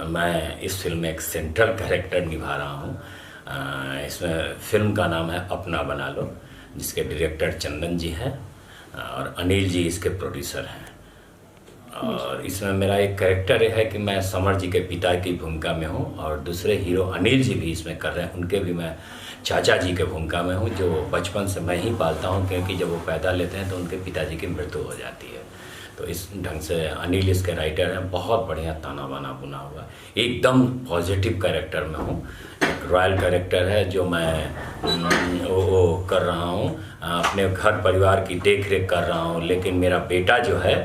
मैं इस फिल्म में एक सेंट्रल कैरेक्टर निभा रहा हूँ। इसमें फिल्म का नाम है अपना बना लो, जिसके डायरेक्टर चंदन जी हैं और अनिल जी इसके प्रोड्यूसर हैं। और इसमें मेरा एक कैरेक्टर है कि मैं समर जी के पिता की भूमिका में हूँ और दूसरे हीरो अनिल जी भी इसमें कर रहे हैं, उनके भी मैं चाचा जी के भूमिका में हूँ, जो बचपन से मैं ही पालता हूँ, क्योंकि जब वो पैदा लेते हैं तो उनके पिताजी की मृत्यु हो जाती है। तो इस ढंग से अनिल इसके राइटर हैं, बहुत बढ़िया ताना बाना बुना हुआ, एकदम पॉजिटिव कैरेक्टर में हूँ। एक रॉयल कैरेक्टर है जो मैं वो कर रहा हूँ, अपने घर परिवार की देख रेख कर रहा हूँ। लेकिन मेरा बेटा जो है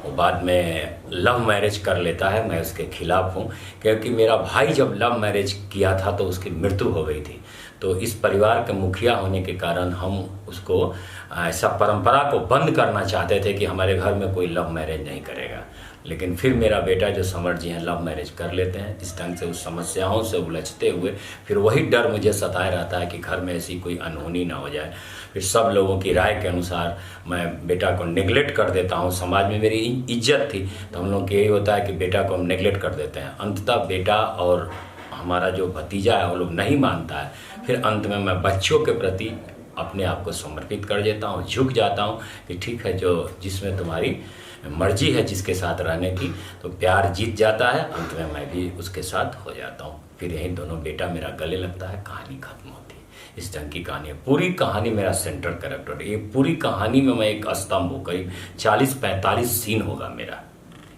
वो बाद में लव मैरिज कर लेता है, मैं उसके खिलाफ हूँ, क्योंकि मेरा भाई जब लव मैरिज किया था तो उसकी मृत्यु हो गई थी। तो इस परिवार के मुखिया होने के कारण हम उसको ऐसा परंपरा को बंद करना चाहते थे कि हमारे घर में कोई लव मैरिज नहीं करेगा। लेकिन फिर मेरा बेटा जो समर जी हैं लव मैरिज कर लेते हैं। इस ढंग से उस समस्याओं से उलझते हुए फिर वही डर मुझे सताए रहता है कि घर में ऐसी कोई अनहोनी ना हो जाए। फिर सब लोगों की राय के अनुसार मैं बेटा को नेगलेक्ट कर देता हूँ। समाज में मेरी इज्जत थी, तो हम लोग को यही होता है कि बेटा को हम नेगलेक्ट कर देते हैं। अंततः बेटा और हमारा जो भतीजा है वो लोग नहीं मानता है। फिर अंत में मैं बच्चों के प्रति अपने आप को समर्पित कर देता हूँ, झुक जाता हूँ कि ठीक है, जो जिसमें तुम्हारी मर्जी है जिसके साथ रहने की, तो प्यार जीत जाता है। अंत में मैं भी उसके साथ हो जाता हूँ। फिर यही दोनों बेटा मेरा गले लगता है, कहानी खत्म होती है। इस ढंग की कहानी है। पूरी कहानी मेरा सेंट्रल कैरेक्टर है। ये पूरी कहानी में मैं एक स्तंभ हूँ, करीब 40-45 सीन होगा मेरा,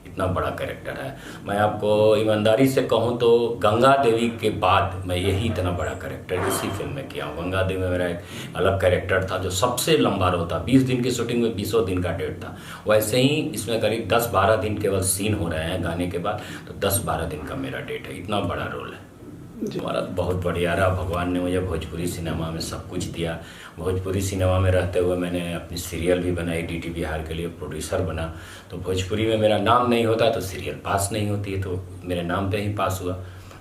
इतना बड़ा कैरेक्टर है। मैं आपको ईमानदारी से कहूँ तो गंगा देवी के बाद मैं यही इतना बड़ा कैरेक्टर इसी फिल्म में किया हूँ। गंगा देवी में मेरा एक अलग कैरेक्टर था जो सबसे लंबा रोल था। 20 दिन की शूटिंग में 20 दिन का डेट था। वैसे ही इसमें करीब 10-12 दिन केवल सीन हो रहे हैं गाने के बाद, तो 10-12 दिन का मेरा डेट है। इतना बड़ा रोल है हमारा। बहुत बढ़िया रहा, भगवान ने मुझे भोजपुरी सिनेमा में सब कुछ दिया। भोजपुरी सिनेमा में रहते हुए मैंने अपनी सीरियल भी बनाई, डीटी बिहार के लिए प्रोड्यूसर बना। तो भोजपुरी में मेरा नाम नहीं होता तो सीरियल पास नहीं होती है, तो मेरे नाम पे ही पास हुआ।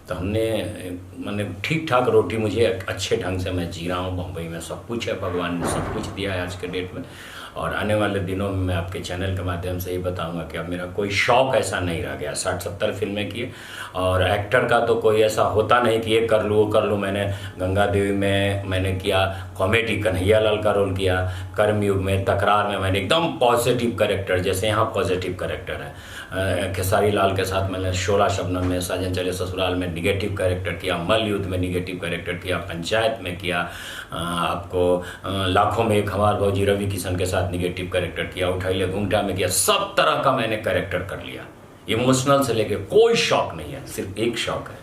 तो मैंने ठीक ठाक रोटी, मुझे अच्छे ढंग से मैं जी रहा हूँ। बम्बई में सब कुछ है, भगवान ने सब कुछ दिया है आज के डेट में। और आने वाले दिनों में मैं आपके चैनल के माध्यम से ही बताऊंगा कि अब मेरा कोई शौक़ ऐसा नहीं रह गया। 60-70 फिल्में किए और एक्टर का तो कोई ऐसा होता नहीं कि ये कर लूँ वो कर लूँ। मैंने गंगा देवी में मैंने किया कॉमेडी, कन्हैया लाल का रोल किया। कर्मयुग में, तकरार में मैंने एकदम पॉजिटिव कैरेक्टर, जैसे यहाँ पॉजिटिव कैरेक्टर है। खेसारी लाल के साथ मैंने 16 शबनम में, साजन चले ससुराल में निगेटिव कैरेक्टर किया, मल युद्ध में निगेटिव कैरेक्टर किया, पंचायत में किया, आपको लाखों में एक हमार भौजी रवि किशन के साथ निगेटिव कैरेक्टर किया, उठाइले घूंघटा में किया। सब तरह का मैंने कैरेक्टर कर लिया। इमोशनल से लेके कोई शौक नहीं है, सिर्फ एक शौक है,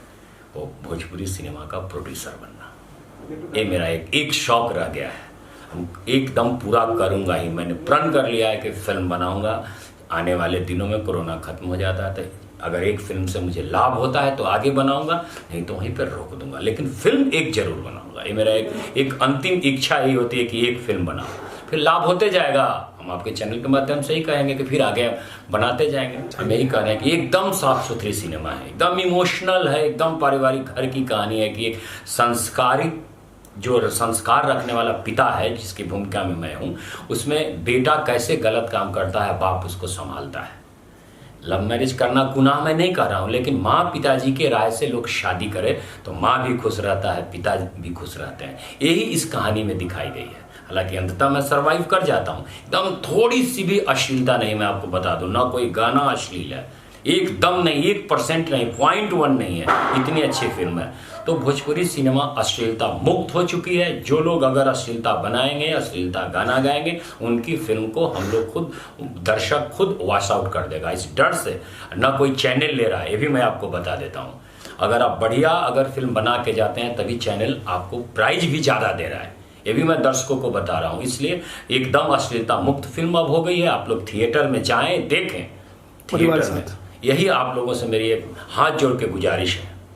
वो भोजपुरी सिनेमा का प्रोड्यूसर बनना। ये मेरा एक शौक रह गया है, एकदम पूरा करूँगा ही। मैंने प्रण कर लिया है कि फिल्म बनाऊँगा। आने वाले दिनों में कोरोना खत्म हो जाता है तो अगर एक फिल्म से मुझे लाभ होता है तो आगे बनाऊंगा, नहीं तो वहीं पर रोक दूंगा। लेकिन फिल्म एक जरूर बनाऊंगा। ये मेरा एक अंतिम इच्छा ही होती है कि एक फिल्म बनाऊं, फिर लाभ होते जाएगा। हम आपके चैनल के माध्यम से ही कहेंगे कि फिर आगे बनाते जाएंगे। हम यही कह रहे हैं कि एकदम साफ सुथरी सिनेमा है, एकदम इमोशनल है, एकदम पारिवारिक घर की कहानी है कि एक संस्कारित, जो संस्कार रखने वाला पिता है जिसकी भूमिका में मैं हूँ, उसमें बेटा कैसे गलत काम करता है, बाप उसको संभालता है। लव मैरिज करना गुनाह मैं नहीं कह रहा हूँ, लेकिन माँ पिताजी के राय से लोग शादी करें तो माँ भी खुश रहता है, पिता भी खुश रहते हैं। यही इस कहानी में दिखाई गई है। हालांकि अंततः मैं सरवाइव कर जाता हूँ। एकदम थोड़ी सी भी अश्लीलता नहीं, मैं आपको बता दूँ, ना कोई गाना अश्लील है, एकदम नहीं, 1% नहीं, 0.1 नहीं है। इतनी अच्छी फिल्म है। तो भोजपुरी सिनेमा अश्लीलता मुक्त हो चुकी है। जो लोग अगर अश्लीलता बनाएंगे, अश्लीलता गाना गाएंगे, उनकी फिल्म को हम लोग खुद, दर्शक खुद वॉश आउट कर देगा। इस डर से ना कोई चैनल ले रहा है, ये भी मैं आपको बता देता हूँ। अगर आप बढ़िया अगर फिल्म बना के जाते हैं तभी चैनल आपको प्राइज भी ज़्यादा दे रहा है, ये भी मैं दर्शकों को बता रहा हूँ। इसलिए एकदम अश्लीलता मुक्त फिल्म अब हो गई है। आप लोग थिएटर में जाएं, देखें थिएटर में। यही आप लोगों से मेरी एक हाथ जोड़ के गुजारिश है।